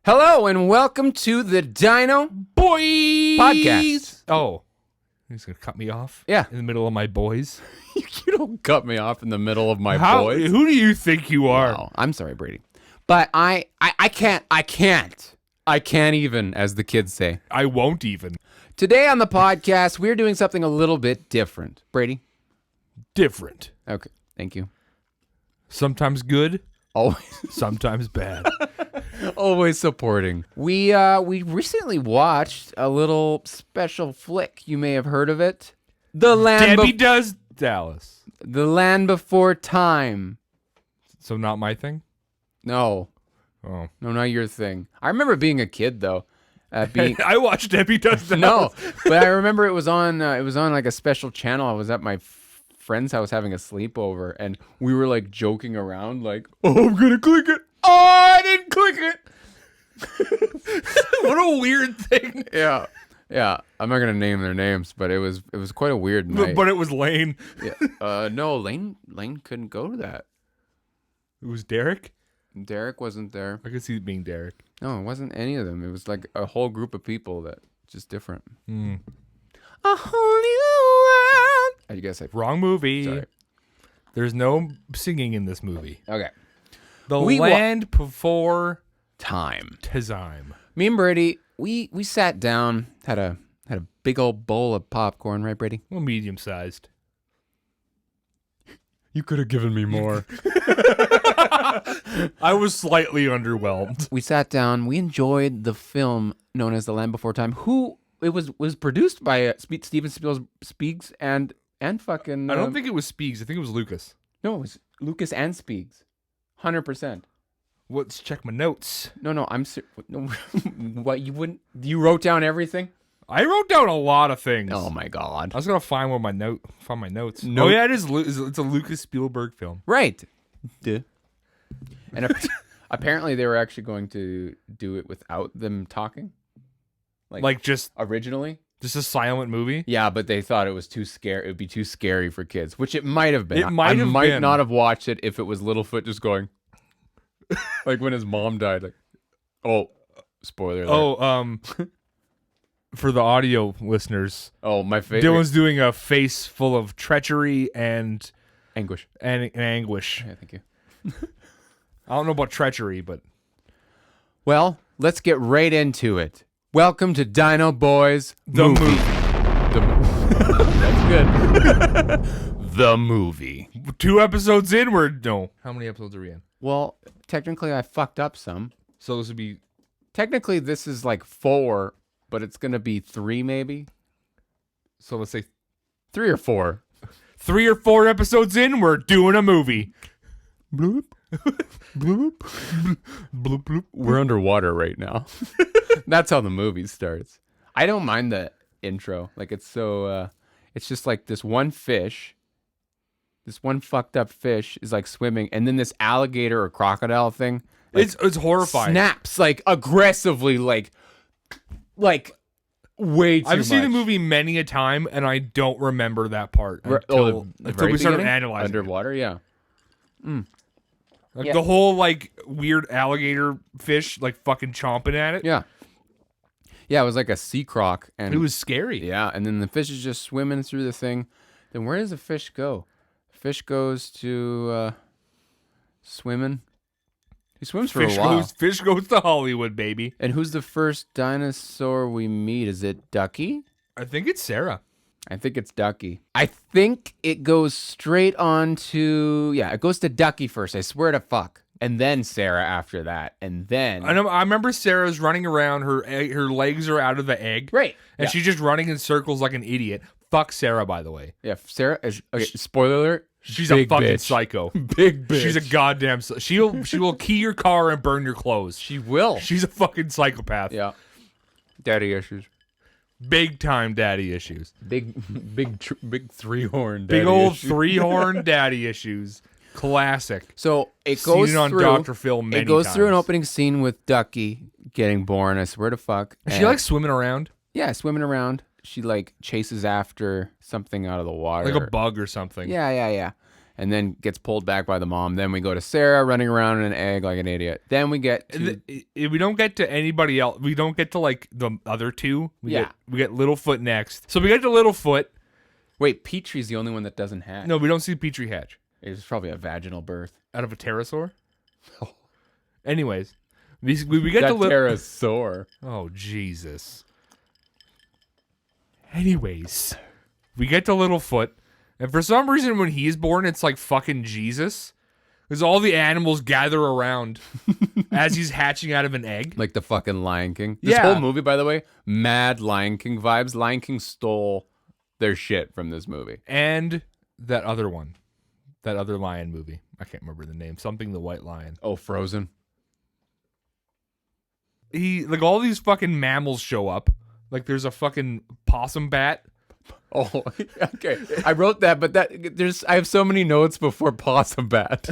Hello and welcome to the Dino Boys podcast. Oh, he's gonna cut me off? Yeah. In the middle of my boys? You don't cut me off in the middle of my How? boys. Who do you think you are? Wow. I'm sorry, Brady. But I can't even, as the kids say. I won't even. Today on the podcast, we're doing something a little bit different. Brady? Different. Okay. Thank you. Sometimes good, Always, sometimes bad. always supporting. We recently watched a little special flick. You may have heard of it. The Land Debbie Does Dallas. The Land Before Time. So not my thing? No. Oh. No, not your thing. I remember being a kid though. I watched Debbie Does Dallas. No, but I remember it was on like a special channel. I was at my friend's house having a sleepover, and we were like joking around, like, "Oh, I'm gonna click it. Oh, I didn't click it." What a weird thing. Yeah. I'm not gonna name their names, but it was quite a weird night. But it was Lane. Yeah. No, Lane couldn't go to that. It was Derek? Derek wasn't there. I could see it being Derek. No, it wasn't any of them. It was like a whole group of people that just different. Mm. A whole new world. I guess I. Wrong movie. Sorry. There's no singing in this movie. Okay. The Land Before Time. Time. Me and Brady, we sat down, had a big old bowl of popcorn, right, Brady? Well, medium sized. You could have given me more. I was slightly underwhelmed. We sat down. We enjoyed the film known as The Land Before Time. It was produced by Steven Spielberg and fucking. I don't think it was Spiegs. I think it was Lucas. No, it was Lucas and Spielberg. 100%. Let's check my notes. No, no. What you wouldn't? You wrote down everything? I wrote down a lot of things. Oh my god! I was gonna find my notes. No. Oh yeah, it's a Lucas Spielberg film. Right. Duh. And apparently they were actually going to do it without them talking. Like just originally? Just a silent movie? Yeah, but they thought it was too scary. It would be too scary for kids, which it might have been. It might have might been. not have watched it if it was Littlefoot just going, like when his mom died. Like, oh, spoiler alert. Oh, for the audio listeners, oh, my favorite. Dylan's doing a face full of treachery and anguish. And anguish. Yeah, thank you. I don't know about treachery, but well, let's get right into it. Welcome to Dino Boys, the movie. That's good. The movie. 2 episodes in, how many episodes are we in? Well, technically I fucked up some. So this would be... Technically this is like 4, but it's going to be 3 maybe. So let's say 3 or 4. 3 or 4 episodes in, we're doing a movie. Bloop. Bloop. Bloop, bloop. We're underwater right now. That's how the movie starts. I don't mind the intro. Like it's so it's just like this one fish, this one fucked up fish is like swimming, and then this alligator or crocodile thing, like, it's horrifying. Snaps like aggressively, like way too much. I've seen the movie many a time, and I don't remember that part until we started analyzing underwater. Yeah. Like the whole like weird alligator fish like fucking chomping at it. Yeah. Yeah, it was like a sea croc, and it was scary. Yeah, and then the fish is just swimming through the thing. Then where does the fish go? Fish goes to swimming. He swims for a while. Fish goes to Hollywood, baby. And who's the first dinosaur we meet? Is it Ducky? I think it's Sarah. I think it's Ducky. I think it goes straight on to... Yeah, it goes to Ducky first. I swear to fuck. And then Sarah after that. And then... I remember Sarah's running around. Her legs are out of the egg. Right. And she's just running in circles like an idiot. Fuck Sarah, by the way. Yeah, Sarah is... Okay, spoiler alert. She's a fucking psycho. Big bitch. She's a goddamn... She will key your car and burn your clothes. She will. She's a fucking psychopath. Yeah. Daddy issues. Big time daddy issues. Big 3-horn daddy Big old issues. 3-horn daddy issues. Classic. So it goes on through Dr. Phil many It goes times. through an opening scene with Ducky getting born. I swear to fuck. Is she like swimming around? Yeah, swimming around. She like chases after something out of the water. Like a bug or something. Yeah. and then gets pulled back by the mom. Then we go to Sarah running around in an egg like an idiot. Then we get to... We don't get to anybody else. We don't get to like the other two. We get Littlefoot next. So we get to Littlefoot. Wait, Petrie's the only one that doesn't hatch. No, we don't see Petrie hatch. It's probably a vaginal birth. Out of a pterosaur? Oh. Anyways, we get that to pterosaur. Oh, Jesus. Anyways, we get to Littlefoot, and for some reason when he's born, it's like fucking Jesus. Because all the animals gather around as he's hatching out of an egg. Like the fucking Lion King. This whole movie, by the way, mad Lion King vibes. Lion King stole their shit from this movie. And that other one. That other lion movie. I can't remember the name. Something the White Lion. Oh, Frozen. Like all these fucking mammals show up. Like there's a fucking possum bat. Oh, okay. I wrote that, but I have so many notes before possum bat.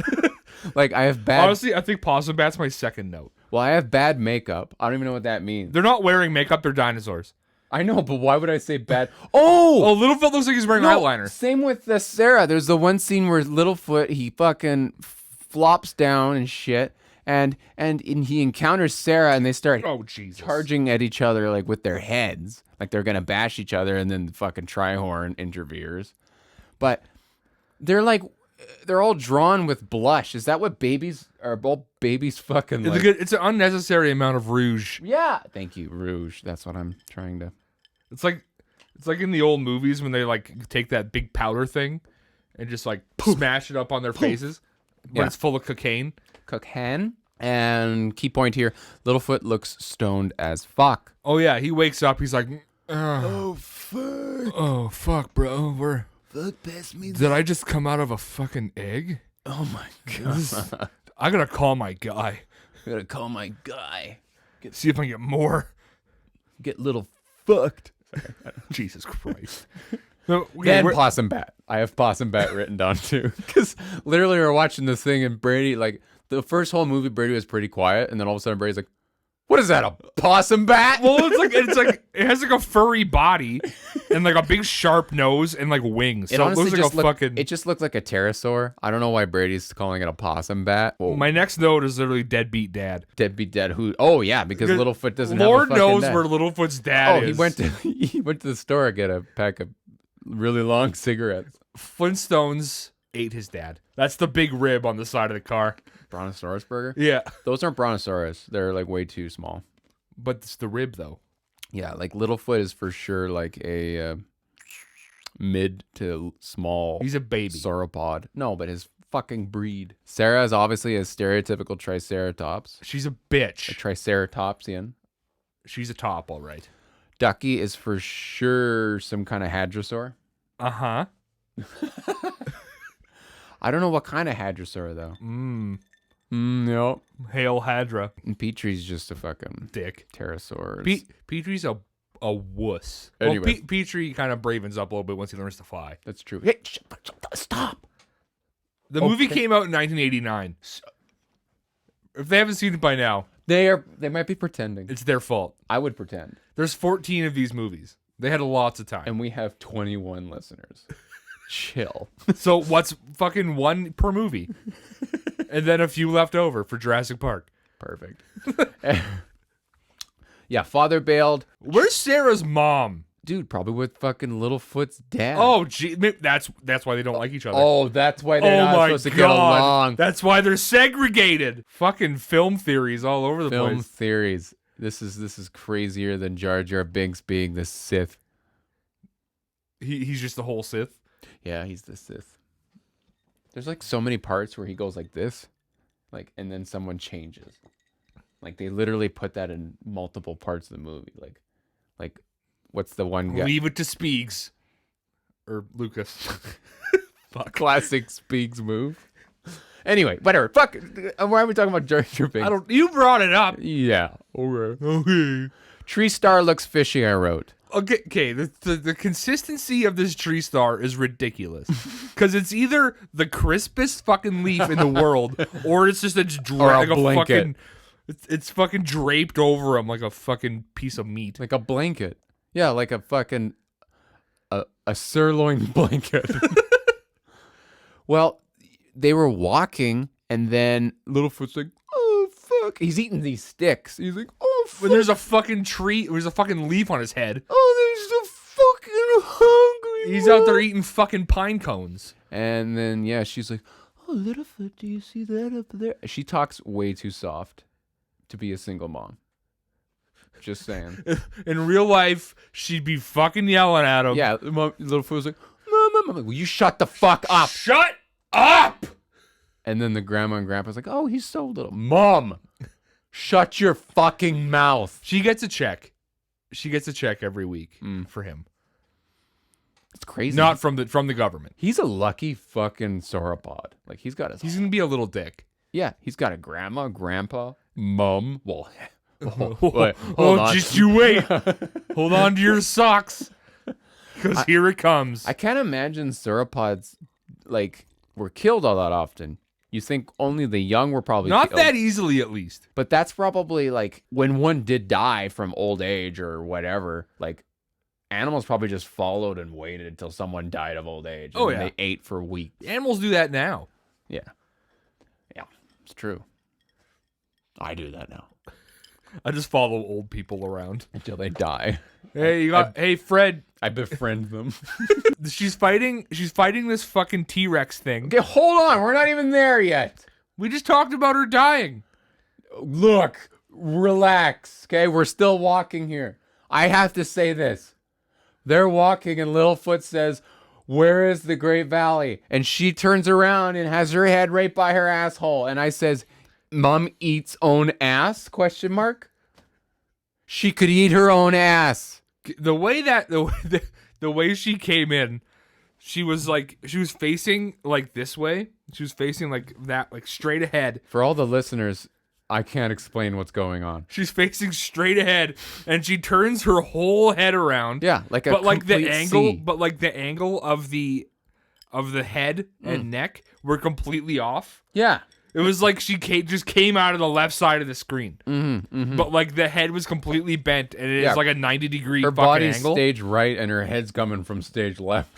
Like I have bad. Honestly, I think possum bat's my second note. Well, I have bad makeup. I don't even know what that means. They're not wearing makeup. They're dinosaurs. I know, but why would I say bad? Oh, Littlefoot looks like he's wearing eyeliner. Same with the Sarah. There's the one scene where Littlefoot, he fucking flops down and shit, and he encounters Sarah, and they start charging at each other like with their heads, like they're gonna bash each other, and then the fucking Trihorn interferes. But they're all drawn with blush. Is that what babies are? All babies fucking like? It's an unnecessary amount of rouge. Yeah. Thank you, rouge. That's what I'm trying to. It's like in the old movies when they like take that big powder thing and just like smash it up on their faces, but it's full of cocaine. Cocaine. And key point here: Littlefoot looks stoned as fuck. Oh yeah, he wakes up. He's like, oh fuck. Oh fuck, bro. Did I just come out of a fucking egg? Oh my god. I gotta call my guy. See if I can get more. Get little fucked. Jesus Christ. Then Possum Bat. I have Possum Bat written down too. Because literally we're watching this thing and Brady, like the first whole movie, Brady was pretty quiet. And then all of a sudden Brady's like, what is that, a possum bat? Well, it's like it has like a furry body and like a big sharp nose and like wings. So it looks like it just looked like a pterosaur. I don't know why Brady's calling it a possum bat. Whoa. My next note is literally deadbeat dad. Deadbeat dad who? Oh yeah, because Littlefoot doesn't Lord have a fucking knows where Littlefoot's dad is. He went to the store to get a pack of really long cigarettes. Flintstones ate his dad. That's the big rib on the side of the car. Brontosaurus burger? Yeah. Those aren't Brontosaurus. They're like way too small. But it's the rib though. Yeah, like Littlefoot is for sure like a mid to small. He's a baby. Sauropod. No, but his fucking breed. Sarah is obviously a stereotypical Triceratops. She's a bitch. A Triceratopsian. She's a top, all right. Ducky is for sure some kind of hadrosaur. Uh-huh. I don't know what kind of hadrosaur though. Yep. Hail Hadra. And Petrie's just a fucking dick. Pterosaur. Petrie's a wuss. Anyway. Well, Petrie kind of bravens up a little bit once he learns to fly. That's true. Hey, stop. The movie came out in 1989. If they haven't seen it by now, they might be pretending. It's their fault. I would pretend. There's 14 of these movies. They had lots of time. And we have 21 listeners. Chill. So what's fucking one per movie? And then a few left over for Jurassic Park. Perfect. Yeah, father bailed. Where's Sarah's mom? Dude, probably with fucking Littlefoot's dad. Oh, gee, that's why they don't like each other. Oh, that's why they're not supposed to get along. That's why they're segregated. Fucking film theories all over the place. Film theories. This is crazier than Jar Jar Binks being the Sith. He's just the whole Sith? Yeah, he's the Sith. There's like so many parts where he goes like this, like, and then someone changes. Like they literally put that in multiple parts of the movie. Like what's the one guy? Leave it to Speegs. Or Lucas. Fuck. Classic Speegs move. Anyway, whatever. Fuck. Why are we talking about Jar Jar Binks? You brought it up. Yeah. Okay. Tree star looks fishy, I wrote. Okay. The consistency of this tree star is ridiculous. Because it's either the crispest fucking leaf in the world, or it's just like a fucking. It's fucking draped over him like a fucking piece of meat. Like a blanket. Yeah, like a fucking a sirloin blanket. Well, they were walking, and then Littlefoot's like, oh, fuck. He's eating these sticks. He's like, oh, fuck. When there's a fucking tree, there's a fucking leaf on his head. Oh, there's a fucking hungry He's out there eating fucking pine cones. And then, yeah, she's like, oh, Littlefoot, do you see that up there? She talks way too soft to be a single mom. Just saying. In real life, she'd be fucking yelling at him. Yeah, Littlefoot was like, Mom, will you shut the fuck up? Shut up! And then the grandma and grandpa's like, oh, he's so little. Mom, shut your fucking mouth. She gets a check. She gets a check every week for him. It's crazy. Not from the government. He's a lucky fucking sauropod. Like, he's gonna be a little dick. Yeah, he's got a grandma, grandpa, mom. Well, hold on. Just you wait. Hold on to your socks, because here it comes. I can't imagine sauropods like were killed all that often. You think only the young were probably not killed. that easily, at least. But that's probably like when one did die from old age or whatever. Like animals probably just followed and waited until someone died of old age. And then they ate for weeks. Animals do that now. Yeah, it's true. I do that now. I just follow old people around until they die. Hey, Fred. I befriend them. She's fighting this fucking T-Rex thing. Okay, hold on. We're not even there yet. We just talked about her dying. Look, relax. Okay, we're still walking here. I have to say this. They're walking and Littlefoot says, where is the Great Valley? And she turns around and has her head right by her asshole. And I says, Mom eats own ass? ? She could eat her own ass. The way she came in, she was facing like this way. She was facing like that, like straight ahead. For all the listeners, I can't explain what's going on. She's facing straight ahead, and she turns her whole head around. Yeah, like the angle of the head and neck were completely off. Yeah. It was like she just came out of the left side of the screen. But like the head was completely bent, and it is like a 90-degree her fucking body's angle. Stage right, and her head's coming from stage left.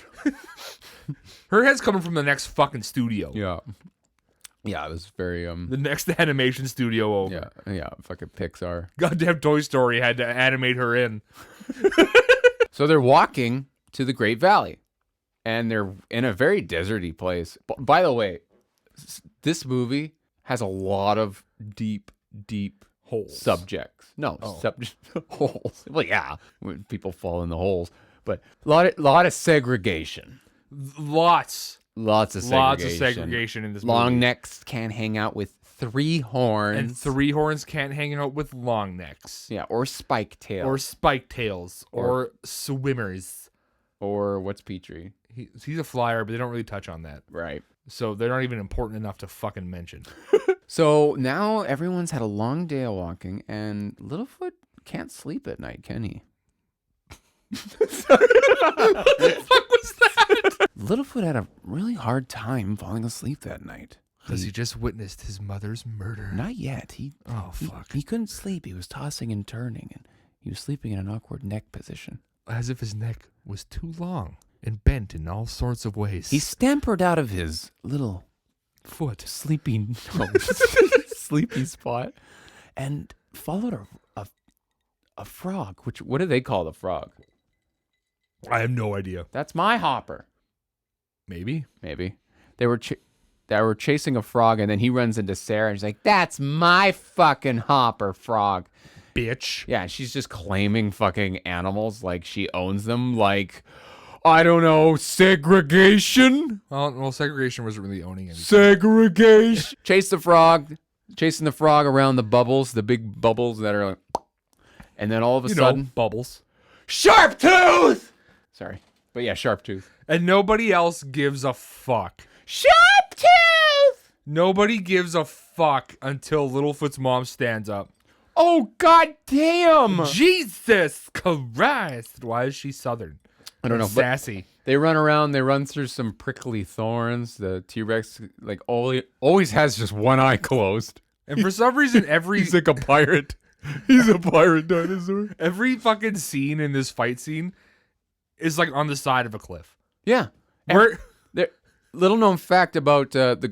Her head's coming from the next fucking studio. Yeah, it was very the next animation studio over. Yeah, fucking Pixar. Goddamn Toy Story had to animate her in. So they're walking to the Great Valley, and they're in a very deserty place. By the way, this movie has a lot of deep holes. Subjects. No, holes. Well, yeah, when people fall in the holes, but a lot of segregation. Lots of segregation in this movie. Long necks can't hang out with 3 horns. And 3 horns can't hang out with long necks. Yeah, or spike tails. Or swimmers. Or what's Petrie? He's a flyer, but they don't really touch on that. Right. So they're not even important enough to fucking mention. So now everyone's had a long day of walking, and Littlefoot can't sleep at night, can he? What the fuck was that? Littlefoot had a really hard time falling asleep that night. Because he just witnessed his mother's murder. Not yet. He couldn't sleep. He was tossing and turning, and he was sleeping in an awkward neck position. As if his neck was too long and bent in all sorts of ways. He scampered out of his little foot sleepy spot and followed a frog. What do they call the frog? I have no idea. That's my hopper. Maybe. They were chasing a frog, and then he runs into Sarah, and she's like, "That's my fucking hopper, frog." Bitch. Yeah, she's just claiming fucking animals like she owns them. Like, I don't know, segregation? Well, segregation wasn't really owning anything. Segregation. Chasing the frog around the bubbles, the big bubbles that are like, and then all of a sudden, bubbles. Sharp tooth! Sorry. But yeah, sharp tooth. And nobody else gives a fuck. Sharp tooth! Nobody gives a fuck until Littlefoot's mom stands up. Oh, god damn! Jesus Christ! Why is she Southern? I don't know. Sassy. They run around. They run through some prickly thorns. The T-Rex like always has just one eye closed. And for some reason, he's like a pirate. He's a pirate dinosaur. Every fucking scene in this fight scene is like on the side of a cliff. Yeah. little known fact about the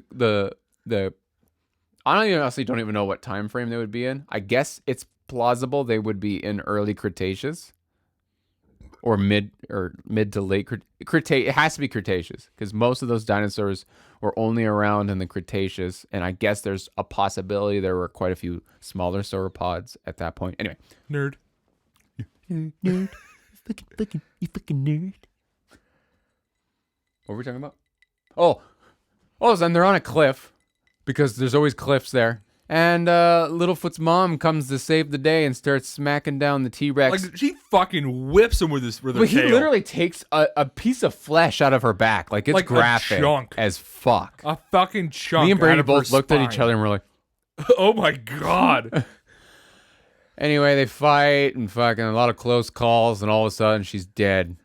I honestly don't even know what time frame they would be in. I guess it's plausible they would be in early Cretaceous or mid to late Cretaceous. It has to be Cretaceous because most of those dinosaurs were only around in the Cretaceous, and I guess there's a possibility there were quite a few smaller sauropods at that point. Anyway, Nerd. nerd, you fucking nerd. What were we talking about? Oh, then they're on a cliff because there's always cliffs there. And Littlefoot's mom comes to save the day and starts smacking down the T-Rex. Like she fucking whips him with her tail. He literally takes a piece of flesh out of her back. Like it's like graphic a chunk. as fuck. A fucking chunk. Me and Brady out of both her looked at spine. each other and we're like, oh my God. Anyway, they fight and fucking a lot of close calls, and all of a sudden she's dead.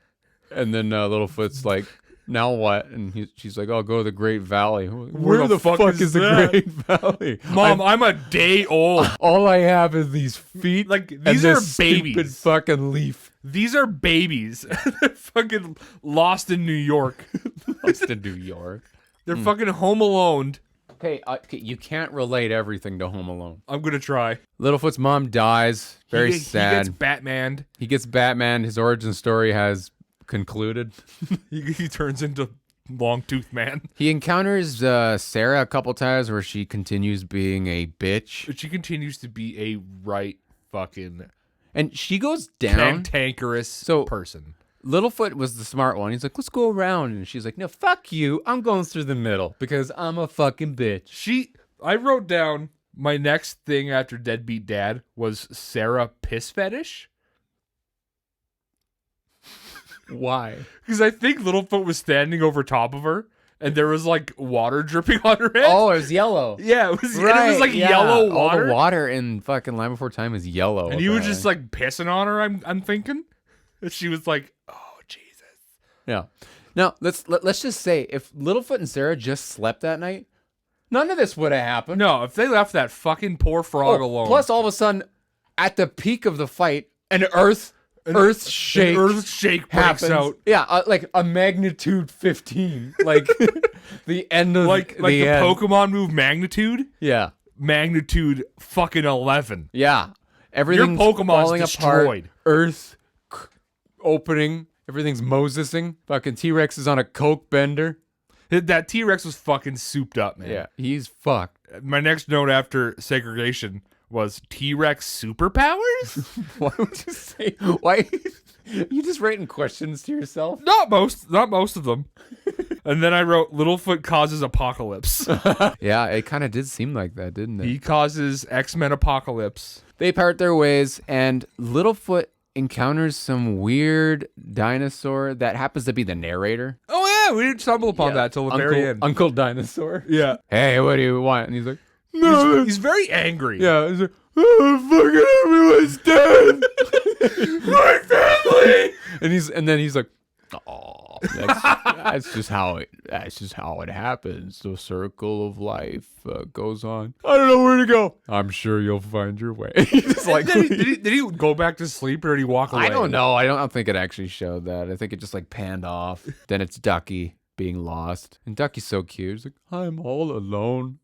And then Littlefoot's like, now what? And she's like, "I'll go to the Great Valley." Where the fuck is the Great Valley? Mom, I'm a day old. All I have is these feet. Like and these are this babies. Stupid fucking leaf. These are babies. They're fucking lost in New York. Lost in New York. They're fucking home alone. Okay, you can't relate everything to Home Alone. I'm gonna try. Littlefoot's mom dies. Very sad. He gets Batmaned. He gets Batman. His origin story has concluded. He turns into Longtooth Man. He encounters Sarah a couple times where she continues being a bitch. But she continues to be a right fucking And she goes down. cantankerous person. Littlefoot was the smart one. He's like, let's go around. And she's like, no, fuck you. I'm going through the middle because I'm a fucking bitch. I wrote down my next thing after Deadbeat Dad was Sarah piss fetish. Why? Because I think Littlefoot was standing over top of her and there was like water dripping on her head. Oh, it was yellow. Yeah, it was, Right, and it was like yellow water. All the water in fucking Land Before Time is yellow. And he was just like pissing on her, I'm thinking. And she was like, oh, Jesus. Yeah. Now, let's just say if Littlefoot and Sarah just slept that night, none of this would have happened. No, if they left that fucking poor frog alone. Plus, all of a sudden, at the peak of the fight, an earth shake breaks out. Yeah, like a magnitude 15. Like the end of like the end. Pokemon move magnitude. Yeah. Magnitude fucking 11. Yeah. Everything's Your Pokemon's falling destroyed. apart. Earth opening. Everything's Mosesing. Fucking T-Rex is on a coke bender. That T-Rex was fucking souped up, man. Yeah, he's fucked. My next note after segregation was T-Rex superpowers? Why would you say? Why? You just writing questions to yourself? Not most of them. And then I wrote Littlefoot causes apocalypse. Yeah, it kind of did seem like that, didn't it? He causes X-Men apocalypse. They part their ways, and Littlefoot encounters some weird dinosaur that happens to be the narrator. Oh yeah, we didn't stumble upon that till the very end. Uncle Dinosaur. Yeah. Hey, what do you want? And he's like, no. He's very angry. Yeah. He's like, oh, fucking everyone's dead. My family. And then he's like, oh, that's just how it happens. The circle of life goes on. I don't know where to go. I'm sure you'll find your way. Just like, did he go back to sleep or did he walk away? I don't know. I don't think it actually showed that. I think it just like panned off. Then it's Ducky being lost, and Ducky's so cute. He's like, I'm all alone.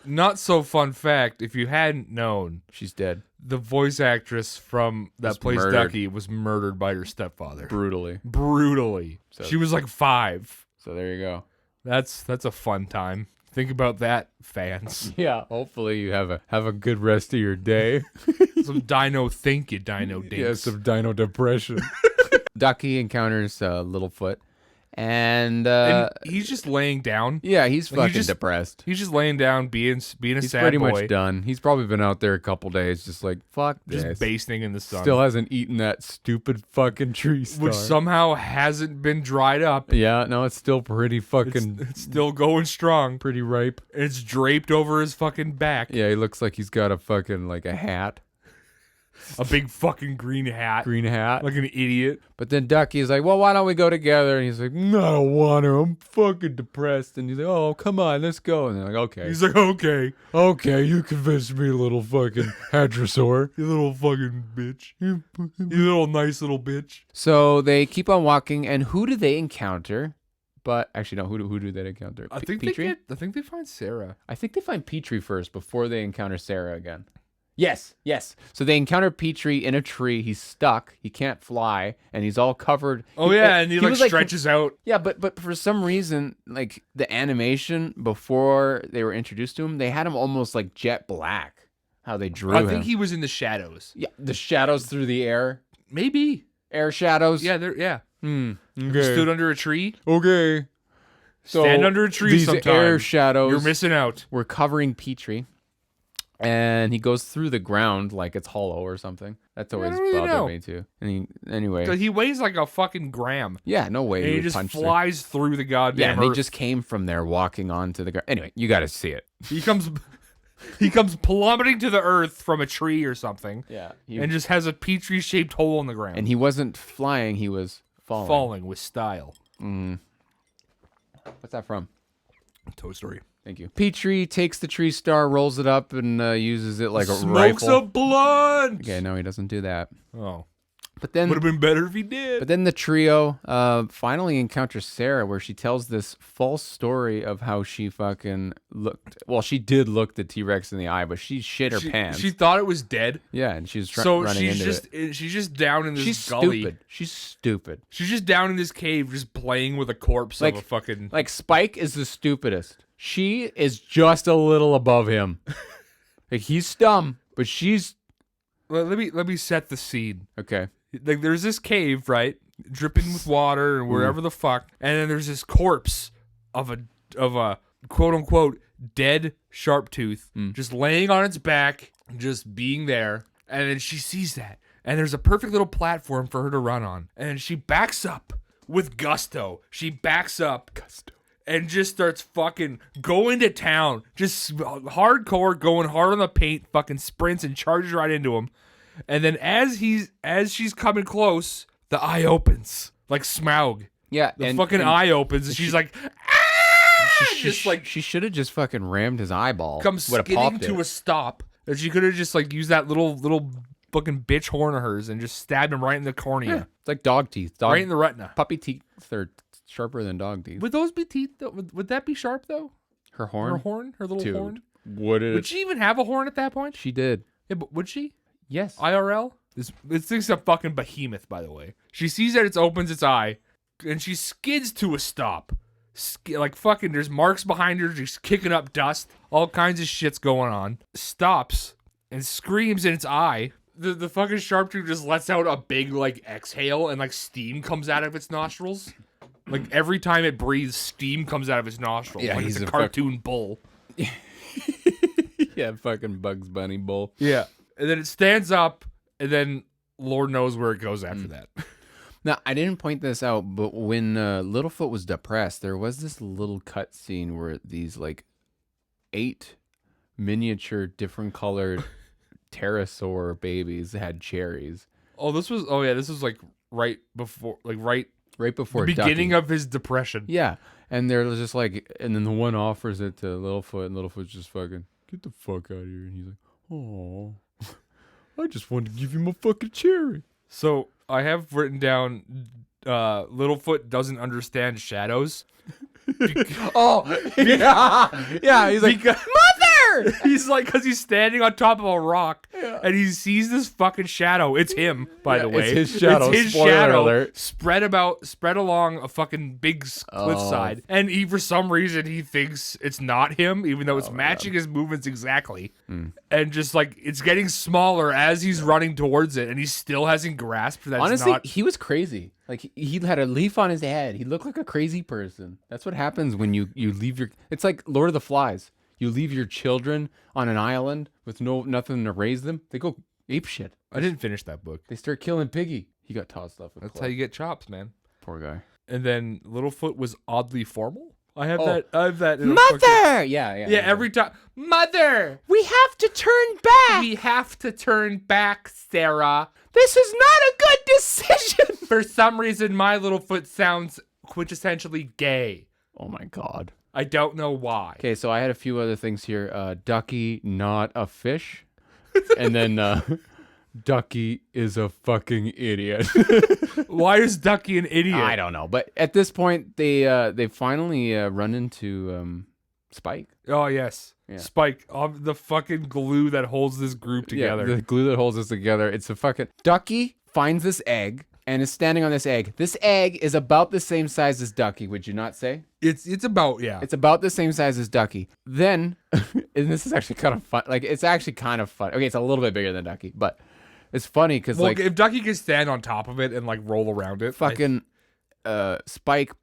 Not so fun fact, if you hadn't known, She's dead. the voice actress from that Was plays murdered. Ducky was murdered by her stepfather. Brutally. So, she was like 5. So there you go. That's a fun time. Think about that, fans. Yeah. Hopefully you have a good rest of your day. Some dino think you dino dinks. Yeah, some dino depression. Ducky encounters Littlefoot, and he's just laying down. yeah, he's fucking just- depressed. He's just laying down, being a He's sad pretty boy, much done. He's probably been out there a couple days, just like fuck just this. basting in the sun, Still hasn't eaten that stupid fucking tree star. which somehow hasn't been dried up. Yeah, no, it's still pretty fucking It's still going strong. pretty ripe. It's draped over his fucking back. Yeah, he looks like he's got a fucking like a hat, A big fucking green hat. green hat. Like an idiot. But then Ducky's like, well, why don't we go together? And he's like, no, I don't want to. I'm fucking depressed. And he's like, oh, come on, let's go. And they're like, okay. He's like, okay. Okay, you convinced me, little fucking hadrosaur. You little fucking bitch. You little nice little bitch. So they keep on walking, and who do they encounter? But actually, no. Who do they encounter? I think Petrie? I think they find Sarah. I think they find Petrie first before they encounter Sarah again. Yes. So they encounter Petrie in a tree. He's stuck. He can't fly, and he's all covered. Oh yeah, and he like was, stretches out. Yeah, but for some reason, like the animation before they were introduced to him, they had him almost like jet black. How they drew him. I think he was in the shadows. Yeah, the shadows through the air. Maybe Air shadows. Yeah, yeah. Okay. Stood under a tree. Okay. So Stand under a tree these sometime. air shadows. You're missing out. We're covering Petrie. And he goes through the ground like it's hollow or something. That's always bothered me too. And anyway, he weighs like a fucking gram. Yeah, no way. And he just flies through the goddamn. Yeah, and earth. they just came from there walking onto the ground. Anyway, you got to see it. He comes plummeting to the earth from a tree or something. Yeah, and just has a Petrie shaped hole in the ground. And he wasn't flying; he was falling. Falling with style. What's that from? Toy Story. Thank you. Petrie takes the tree star, rolls it up, and uses it like a Smokes rifle. a blunt. Okay, no, he doesn't do that. Oh. But then would have been better if he did. But then the trio finally encounters Sarah, where she tells this false story of how she fucking looked. Well, she did look the T-Rex in the eye, but she shit her pants. She thought it was dead. Yeah, and she's running into it. She's just down in this She's gully. stupid. She's stupid. She's just down in this cave, just playing with a corpse of a fucking. Like Spike is the stupidest. She is just a little above him. Like he's dumb, but she's. Let me set the scene. Okay. Like there's this cave, right, dripping with water and wherever the fuck, and then there's this corpse of a quote unquote dead sharp tooth just laying on its back, just being there, and then she sees that, and there's a perfect little platform for her to run on, and then she backs up with gusto. She backs up. And just starts fucking going to town, just hardcore, going hard on the paint, fucking sprints and charges right into him. And then as she's coming close, the eye opens like Smaug. Yeah, the fucking eye opens, and she's like, she should have just fucking rammed his eyeball. Comes skidding to a stop. And she could have just like used that little fucking bitch horn of hers and just stabbed him right in the cornea. Yeah, it's like dog teeth. Right in the retina. Puppy teeth are sharper than dog teeth. Would those be teeth though? Would that be sharp though? Her horn? Her little horn? Would she even have a horn at that point? She did. Yeah, but would she? Yes. IRL? This thing's a fucking behemoth, by the way. She sees that it opens its eye, and she skids to a stop. Like fucking, there's marks behind her, just kicking up dust. All kinds of shit's going on. Stops and screams in its eye. The fucking Sharptooth just lets out a big like exhale, and like steam comes out of its nostrils. Like every time it breathes, steam comes out of its nostrils. Yeah, like he's it's a cartoon bull. Yeah, fucking Bugs Bunny bull. Yeah. And then it stands up, and then Lord knows where it goes after that. Now, I didn't point this out, but when Littlefoot was depressed, there was this little cut scene where these like 8 miniature, different colored pterosaur babies had cherries. This was like right before the beginning Ducky. of his depression. Yeah, and they're just like, and then the one offers it to Littlefoot, and Littlefoot's just fucking, get the fuck out of here, and he's like, oh. I just wanted to give you my fucking cherry. So I have written down, Littlefoot doesn't understand shadows. Yeah. He's like, mother. He's like, because he's standing on top of a rock, and he sees this fucking shadow. It's him, by the way. It's his shadow. It's his Spoiler shadow alert. spread along a fucking big cliffside, and he, for some reason, he thinks it's not him, even though it's matching his movements exactly. And just like it's getting smaller as he's running towards it, and he still hasn't grasped that. Honestly, he was crazy. Like he had a leaf on his head. He looked like a crazy person. That's what happens when you leave your. It's like Lord of the Flies. You leave your children on an island with nothing to raise them. They go ape shit. I didn't finish that book. They start killing Piggy. He got tossed off. That's how you get chops, man. Poor guy. And then Littlefoot was oddly formal. I have that. In Mother! Yeah. Every time, Mother, we have to turn back. We have to turn back, Sarah. This is not a good decision. For some reason, my Littlefoot sounds quintessentially gay. Oh my god. I don't know why. Okay, so I had a few other things here. Ducky, not a fish. And then Ducky is a fucking idiot. Why is Ducky an idiot? I don't know, but at this point, they finally run into Spike. Oh yes, Yeah. Spike, the fucking glue that holds this group together. Yeah, the glue that holds us together. It's a fucking Ducky finds this egg and is standing on this egg. This egg is about the same size as Ducky. Would you not say? It's about It's about the same size as Ducky. Then, and this is actually kind of fun. Like it's actually kind of fun. Okay, it's a little bit bigger than Ducky, but it's funny because like if Ducky can stand on top of it and like roll around it, fucking Spike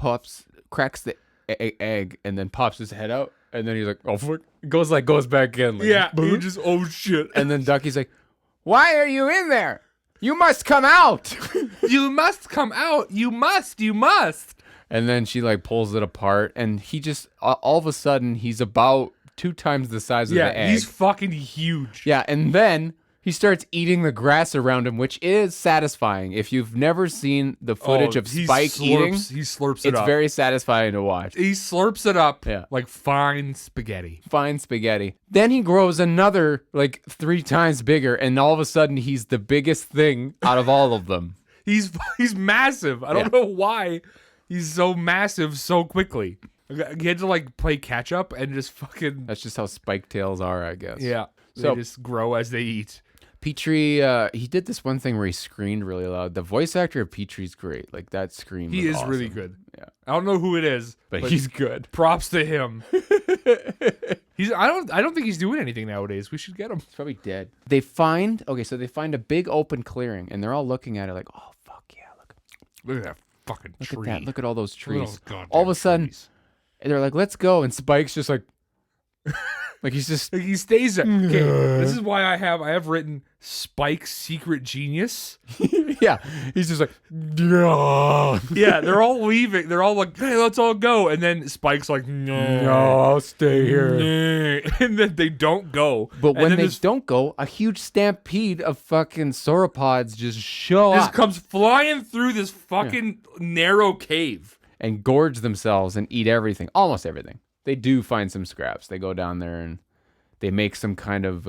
cracks the egg and then pops his head out. And then he's like, oh, fuck. Goes back in. Like, yeah, boom. he just, oh, shit. And then Ducky's like, why are you in there? You must come out. You must come out. You must. And then she like pulls it apart. And he just, all of a sudden, he's about 2 times the size of the egg. Yeah, he's fucking huge. Yeah, and then he starts eating the grass around him, which is satisfying. If you've never seen the footage of Spike eating, he slurps it up. It's very satisfying to watch. He slurps it up Yeah. like fine spaghetti. Fine spaghetti. Then he grows another like 3 times bigger, and all of a sudden he's the biggest thing out of all of them. He's massive. I don't know why he's so massive so quickly. He had to like play catch up and just fucking. That's just how spike tails are, I guess. Yeah. So- They just grow as they eat. Petrie, he did this one thing where he screamed really loud. The voice actor of Petrie's great. Like that scream. He was is really awesome. good. Yeah. I don't know who it is, But he's good. props to him. I don't think he's doing anything nowadays. We should get him. He's probably dead. They find a big open clearing, and they're all looking at it like, oh fuck yeah, Look at that fucking look tree. at that, look at all those Look at trees. those goddamn All of a sudden, trees. and they're like, let's go, and Spike's just like, like he's just Like, he stays there. Okay, this is why I have written Spike's secret genius. yeah, he's just like, yeah. Yeah, they're all leaving. They're all like, hey, let's all go. And then Spike's like, No, I'll stay here. And then they don't go. But And when then they this don't go, a huge stampede of fucking sauropods just show up comes flying through this fucking narrow cave. and gorge themselves and eat everything, almost everything. They do find some scraps. They go down there and they make some kind of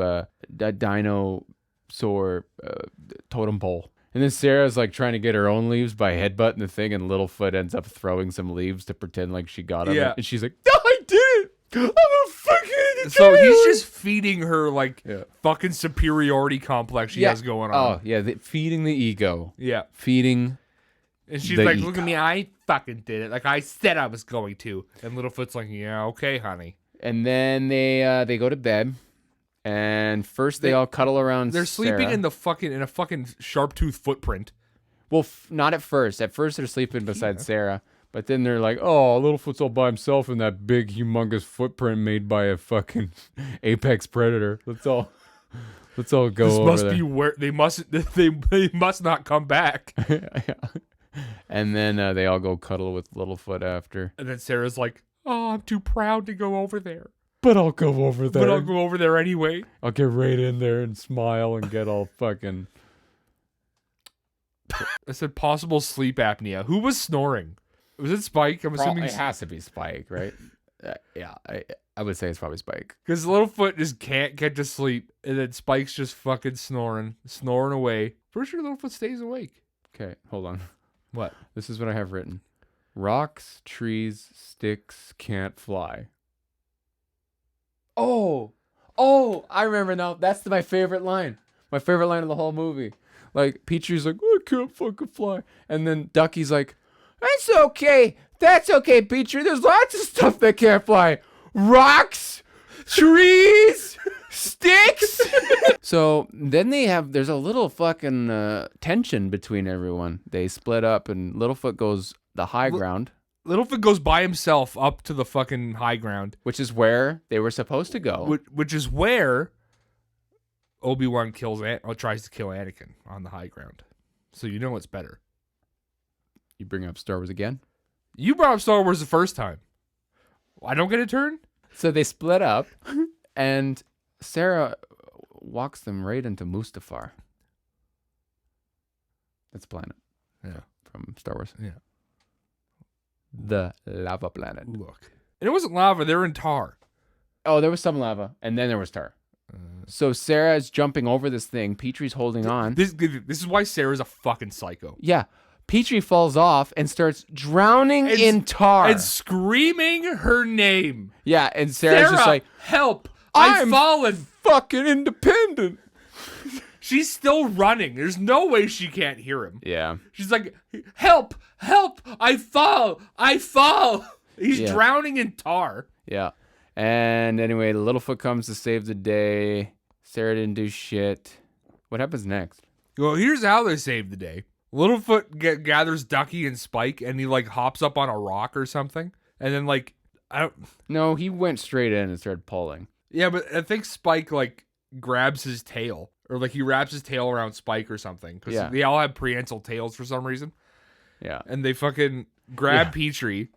dinosaur totem pole. And then Sarah's like trying to get her own leaves by headbutting the thing, and Littlefoot ends up throwing some leaves to pretend like she got them. Yeah. And she's like, no, I did it. I'm a fucking idiot. So he's just feeding her like Yeah. fucking superiority complex she has going on. Oh, yeah. Feeding the ego. Yeah. Feeding. And she's The like, ego. look at me, I fucking did it. Like I said I was going to. And Littlefoot's like, yeah, okay, honey. And then they go to bed. And first they all cuddle around They're sleeping Sarah. in a fucking sharp tooth footprint. Well, not at first. At first they're sleeping beside Sarah. But then they're like, oh, Littlefoot's all by himself in that big, humongous footprint made by a fucking apex predator. Let's all go This over must there. be where they must not come back. Yeah. And then they all go cuddle with Littlefoot after. And then Sarah's like, oh, I'm too proud to go over there. But I'll go over there. But I'll go over there anyway. I'll get right in there and smile and get all fucking... I said possible sleep apnea. Who was snoring? Was it Spike? I'm assuming It has to be Spike, right? Yeah, I would say it's probably Spike. because Littlefoot just can't get to sleep, and then Spike's just fucking snoring away. Pretty sure Littlefoot stays awake. Okay, hold on. What? This is what I have written. Rocks, trees, sticks can't fly. Oh, I remember now. That's my favorite line. My favorite line of the whole movie. Like, Petrie's like, I can't fucking fly. And then Ducky's like, that's okay. That's okay, Petrie. There's lots of stuff that can't fly. Rocks, trees, sticks. So then there's a little fucking tension between everyone. They split up and Littlefoot goes the high ground, Littlefoot goes by himself up to the fucking high ground, which is where they were supposed to go. which is where Obi-Wan tries to kill Anakin on the high ground. So you know what's better. You bring up Star Wars again? You brought up Star Wars the first time. I don't get a turn? So they split up, and Sarah walks them right into Mustafar. That's a planet. Yeah. From Star Wars. Yeah. The lava planet. Look. And it wasn't lava, they were in tar. Oh, there was some lava, and then there was tar. So Sarah's jumping over this thing. Petrie's holding on. This is why Sarah's a fucking psycho. Yeah. Petrie falls off and starts drowning in tar. And screaming her name. Yeah, and Sarah's just like, help. I've fallen. Fucking independent. She's still running. There's no way she can't hear him. Yeah. She's like, help, I fall. He's drowning in tar. Yeah. And anyway, Littlefoot comes to save the day. Sarah didn't do shit. What happens next? Well, here's how they save the day. Littlefoot gathers Ducky and Spike, and he like hops up on a rock or something, and then like No, he went straight in and started pulling. Yeah, but I think Spike like grabs his tail, or like he wraps his tail around Spike or something, because they all have prehensile tails for some reason. Yeah, and they fucking grab Petrie.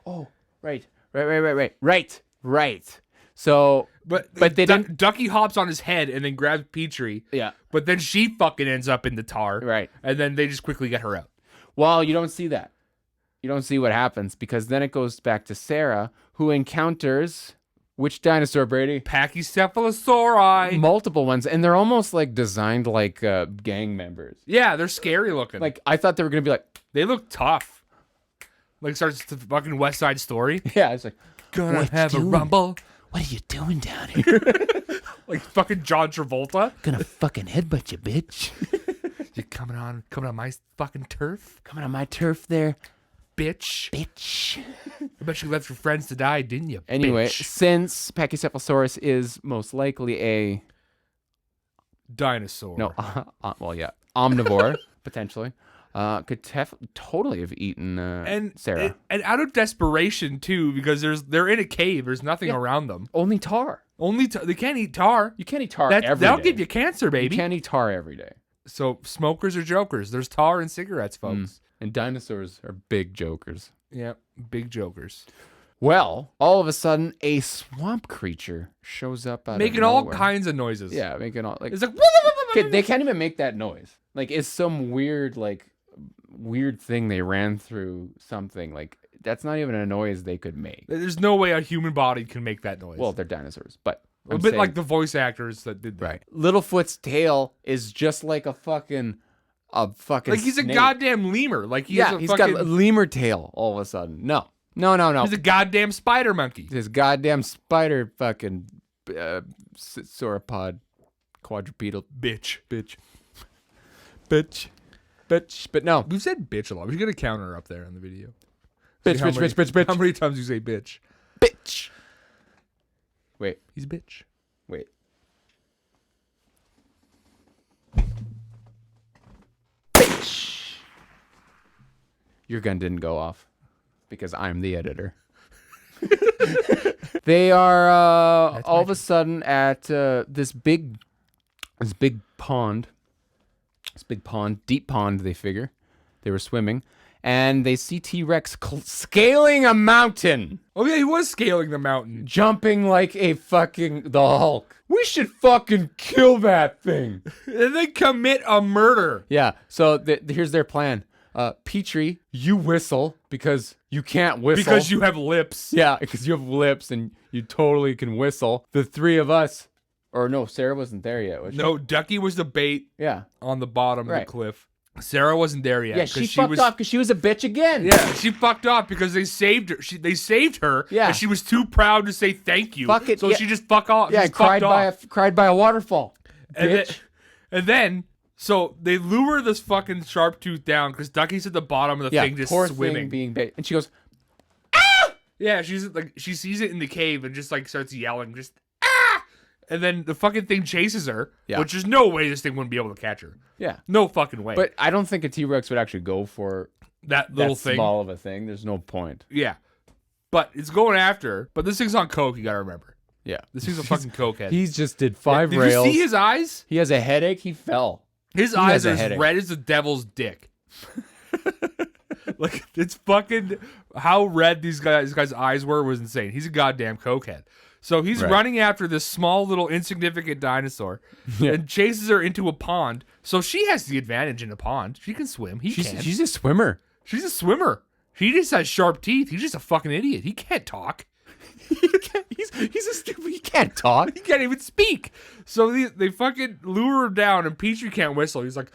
Oh, right. So, but they didn't. Ducky hops on his head and then grabs Petrie. Yeah. But then she fucking ends up in the tar. Right. And then they just quickly get her out. Well, you don't see that. You don't see what happens, because then it goes back to Sarah, who encounters which dinosaur, Brady? Pachycephalosauri. Multiple ones, and they're almost like designed like gang members. Yeah, they're scary looking. Like I thought they were gonna be like. They look tough. Like starts the fucking West Side Story. Yeah, it's like gonna have a rumble. What are you doing down here? Like fucking John Travolta. Gonna fucking headbutt you, bitch. You coming on my fucking turf? Coming on my turf there, bitch. I bet you left your friends to die, didn't you? Anyway, bitch? Since Pachycephalosaurus is most likely a dinosaur. No, omnivore potentially. Could totally have eaten Sarah. And out of desperation too, because they're in a cave. There's nothing around them. Only tar. They can't eat tar. You can't eat tar every day. That'll give you cancer, baby. You can't eat tar every day. So smokers are jokers. There's tar in cigarettes, folks. And dinosaurs are big jokers. Yeah, big jokers. Well, all of a sudden, a swamp creature shows up out making of all nowhere. kinds of noises. Yeah, making all like it's like okay, they can't even make that noise. Like it's some weird thing they ran through something. Like that's not even a noise they could make. There's no way a human body can make that noise. Well, they're dinosaurs, but a bit like the voice actors that did that. Right. Littlefoot's tail is just like a fucking like he's snake. a goddamn lemur. Like he's got a lemur tail all of a sudden. No. He's a goddamn spider monkey. This goddamn spider fucking sauropod quadrupedal bitch. But no. We've said bitch a lot. We should get a counter up there on the video. Bitch. How many times you say bitch? Bitch. Wait. He's a bitch. Wait. Bitch. Your gun didn't go off because I'm the editor. They are all of a sudden at this big pond. This big pond, deep pond, they figure. They were swimming. And they see T-Rex scaling a mountain. Oh, yeah, he was scaling the mountain. Jumping like the Hulk. We should fucking kill that thing. And they commit a murder. Yeah, so here's their plan. Petrie, you whistle because you can't whistle. Because you have lips. Yeah, because you have lips and you totally can whistle. The three of us, or no, Sarah wasn't there yet, was she? No, Ducky was the bait on the bottom of the cliff. Sarah wasn't there yet. Yeah, she fucked off because she was a bitch again. Yeah, she fucked off because they saved her. They saved her. Yeah, and she was too proud to say thank you. Fuck it. So she just fuck off. Yeah, cried by a waterfall. Bitch. And then so they lure this fucking sharp tooth down because Ducky's at the bottom of the thing just swimming, thing being bait, and she goes, ah! Yeah, she's like she sees it in the cave and just like starts yelling, just ah! And then the fucking thing chases her, which there's no way this thing wouldn't be able to catch her. Yeah. No fucking way. But I don't think a T-Rex would actually go for that little thing. Small of a thing. There's no point. Yeah. But it's going after her. But this thing's on coke, you gotta remember. Yeah. This thing's a fucking cokehead. He's just did 5 rails. Did you see his eyes? He has a headache. He fell. His eyes are as red as the devil's dick. Like, it's fucking... How red these guys' eyes were was insane. He's a goddamn cokehead. So he's running after this small little insignificant dinosaur and chases her into a pond. So she has the advantage in a pond. She can swim. She's a swimmer. She's a swimmer. He just has sharp teeth. He's just a fucking idiot. He can't talk. He's a stupid. He can't talk. He can't even speak. So they fucking lure him down, and Petrie can't whistle. He's like,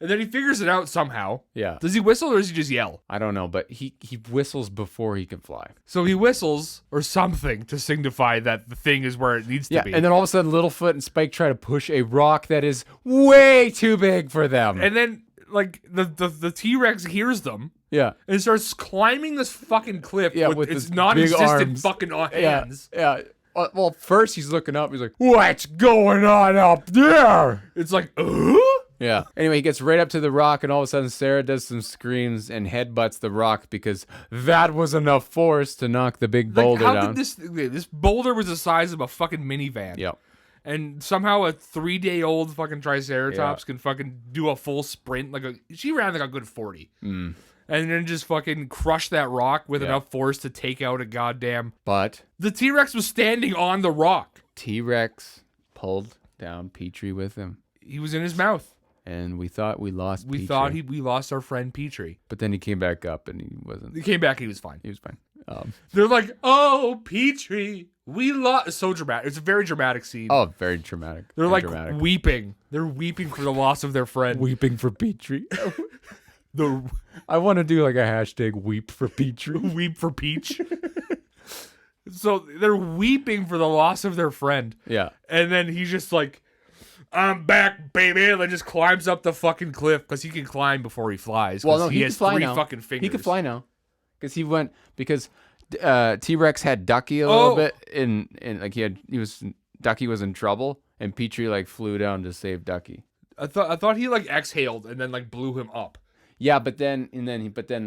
and then he figures it out somehow. Yeah. Does he whistle or does he just yell? I don't know, but he whistles before he can fly. So he whistles or something to signify that the thing is where it needs to be. And then all of a sudden, Littlefoot and Spike try to push a rock that is way too big for them. And then like the T-Rex hears them. Yeah. And starts climbing this fucking cliff with its big non-existent arms. fucking hands. Yeah. Well, first he's looking up. He's like, "What's going on up there?" It's like, Yeah. Anyway, he gets right up to the rock, and all of a sudden, Sarah does some screams and headbutts the rock because that was enough force to knock the big boulder how down. Could this boulder was the size of a fucking minivan. Yep. And somehow a 3-day-old fucking Triceratops can fucking do a full sprint. She ran like a good 40. And then just fucking crush that rock with enough force to take out a goddamn... But the T-Rex was standing on the rock. T-Rex pulled down Petrie with him. He was in his mouth. And we thought we lost Petrie. We thought we lost our friend Petrie. But then he came back up and he wasn't. He came back and he was fine. He was fine. They're like, "Oh, Petrie, we lost." It's so dramatic. It's a very dramatic scene. Oh, very dramatic. They're very like dramatic. weeping. They're weeping for the loss of their friend. Weeping for Petrie. I want to do like a hashtag weep for Petrie. Weep for Peach. So they're weeping for the loss of their friend. Yeah. And then he's just like, "I'm back, baby," and then just climbs up the fucking cliff because he can climb before he flies. Well, no, he has can fly 3 now. fucking fingers. He can fly now because T-Rex had Ducky a little bit in like Ducky was in trouble and Petrie like flew down to save Ducky. I thought he like exhaled and then like blew him up. Yeah, but then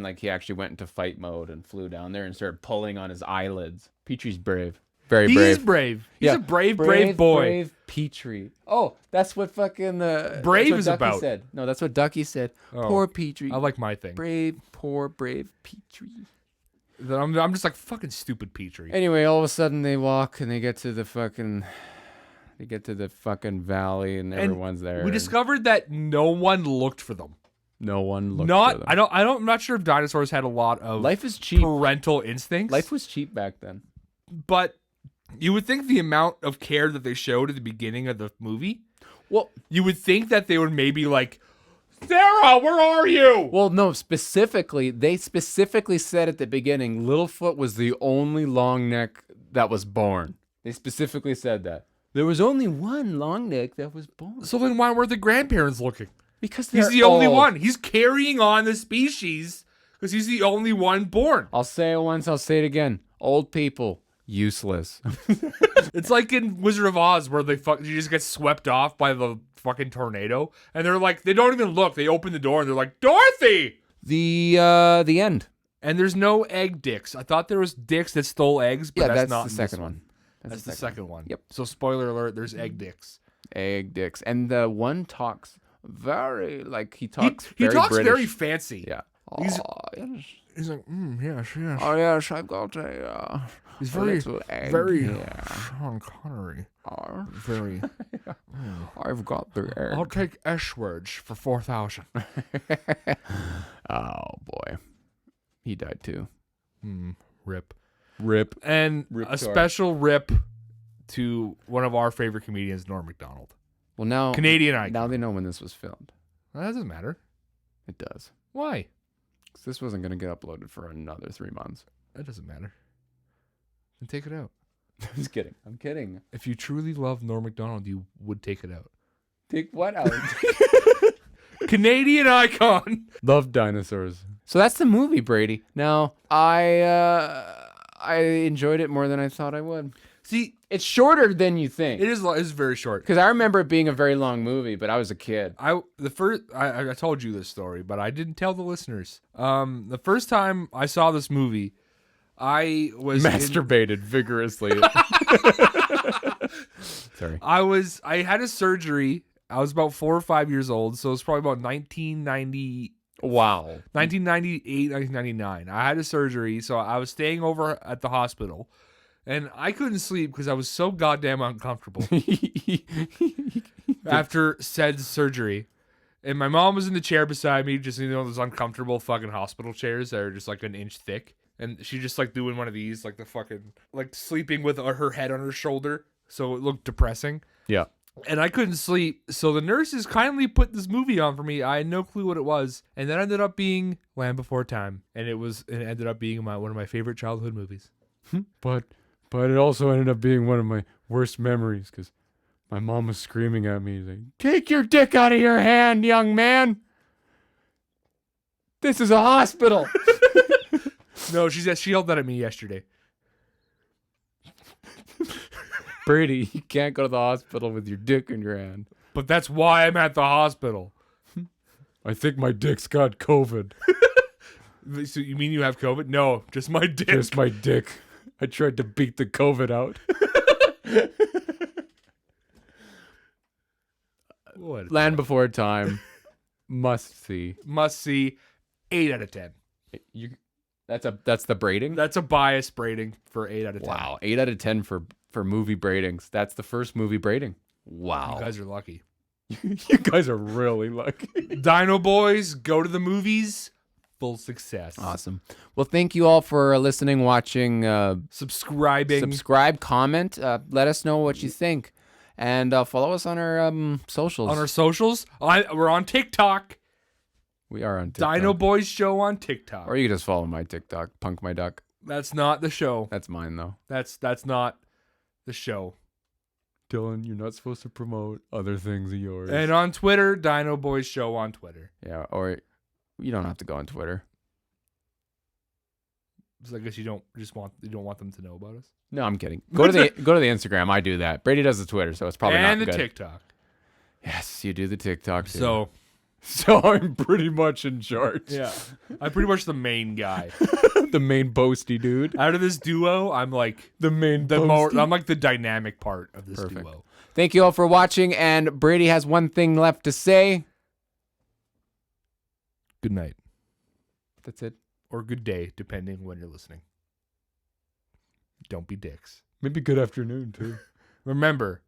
like he actually went into fight mode and flew down there and started pulling on his eyelids. Petrie's brave. Very brave. He's brave. He's a brave boy. Brave Petrie. Oh, that's what fucking brave is Ducky about. Said. No, that's what Ducky said. Oh, poor Petrie. I like my thing. Brave Petrie. Then I'm just like fucking stupid Petrie. Anyway, all of a sudden they walk and they get to the fucking valley and everyone's there. We discovered that no one looked for them. No one looked for them. I'm not sure if dinosaurs had a lot of life is cheap. Parental instincts. Life was cheap back then. But you would think the amount of care that they showed at the beginning of the movie, well, you would think that they would maybe like, "Sarah, where are you?" Well, no, they specifically said at the beginning, Littlefoot was the only long neck that was born. They specifically said that. There was only one long neck that was born. So then why weren't the grandparents looking? Because he's the only one. He's carrying on the species because he's the only one born. I'll say it once, I'll say it again. Old people, useless. It's like in Wizard of Oz where you just get swept off by the fucking tornado, and they're like, they don't even look. They open the door and they're like, "Dorothy!" The end. And there's no egg dicks. I thought there was dicks that stole eggs, but that's not the second one. That's the second one. Yep. So spoiler alert, there's egg dicks. Egg dicks. And the one talks very, like, he talks he talks British. very fancy. Yeah. He's like, yes. Oh, yes, I've got a he's very egg Sean Connery. Oh. Very. I've got the egg. I'll take S words for 4,000. Oh, boy. He died too. Rip. And Rip a tar. special rip to one of our favorite comedians, Norm Macdonald. Well, now Canadian icon. Now they know when this was filmed. Well, that doesn't matter. It does. Why? 'Cause this wasn't going to get uploaded for another 3 months. That doesn't matter. Then take it out. I'm just kidding. I'm kidding. If you truly love Norm Macdonald, you would take it out. Take what out? Canadian icon. Love dinosaurs. So that's the movie, Brady. Now, I enjoyed it more than I thought I would. See, it's shorter than you think. It is very short. Because I remember it being a very long movie, but I was a kid. I told you this story, but I didn't tell the listeners. The first time I saw this movie, I was masturbated vigorously. Sorry. I had a surgery. I was about 4 or 5 years old, so it was probably about 1990. Wow. 1998, 1999. I had a surgery, so I was staying over at the hospital, and I couldn't sleep because I was so goddamn uncomfortable after said surgery. And my mom was in the chair beside me, just those uncomfortable fucking hospital chairs that are just like an inch thick. And she just like doing one of these, like the fucking like sleeping with her head on her shoulder, so it looked depressing. Yeah. And I couldn't sleep, so the nurses kindly put this movie on for me. I had no clue what it was, and that ended up being Land Before Time, and it ended up being one of my favorite childhood movies. But it also ended up being one of my worst memories because my mom was screaming at me, like, "Take your dick out of your hand, young man! This is a hospital." No, she yelled that at me yesterday. Brady, you can't go to the hospital with your dick in your hand. But that's why I'm at the hospital. I think my dick's got COVID. So you mean you have COVID? No, just my dick. Just my dick. I tried to beat the COVID out. What? Land Before Time. Must see. Must see. 8 out of 10. That's the braiding? That's a bias braiding for 8 out of 10. Wow. 8 out of 10 for movie braidings. That's the first movie braiding. Wow. You guys are lucky. You guys are really lucky. Dino Boys, go to the movies. Full success. Awesome. Well, thank you all for listening, watching, subscribing. Subscribe, comment. Let us know what you think. And follow us on our socials. On our socials? We're on TikTok. We are on TikTok. Dino Boys Show on TikTok. Or you can just follow my TikTok, Punk My Duck. That's not the show. That's mine, though. That's not the show. Dylan, you're not supposed to promote other things of yours. And on Twitter, Dino Boys Show on Twitter. Yeah, or you don't have to go on Twitter. So I guess you don't want them to know about us. No, I'm kidding. Go to the Instagram. I do that. Brady does the Twitter, so it's probably not good. And the TikTok. Yes, you do the TikTok too. So I'm pretty much in charge. yeah, I'm pretty much the main guy. The main boasty dude. Out of this duo, I'm like I'm like the dynamic part of this duo. Thank you all for watching, and Brady has one thing left to say. Good night. That's it. Or good day, depending when you're listening. Don't be dicks. Maybe good afternoon, too. Remember,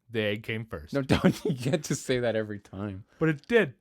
the egg came first. No, don't. You can't just say that every time. But it did.